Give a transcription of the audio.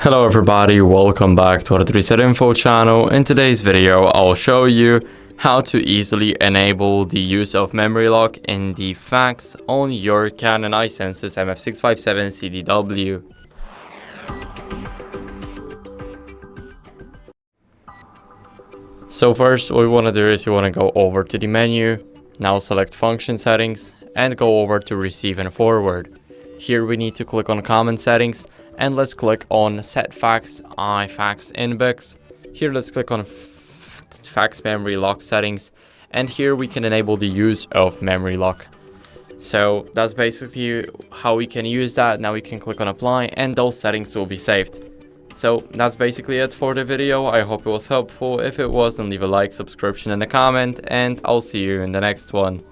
Hello everybody, welcome back to our Reset Info channel. In today's video, I'll show you how to easily enable the use of memory lock in the fax on your CANON i-SENSYS MF657Cdw. So first, what we want to do is we want to go over to the menu, now select function settings and go over to receive and forward. Here we need to click on common settings and let's click on set fax iFax inbox. Here let's click on fax memory lock settings, and here we can enable the use of memory lock. So that's basically how we can use that. Now we can click on apply and those settings will be saved. So that's basically it for the video. I hope it was helpful. If it was, then leave a like, subscription and a comment, and I'll see you in the next one.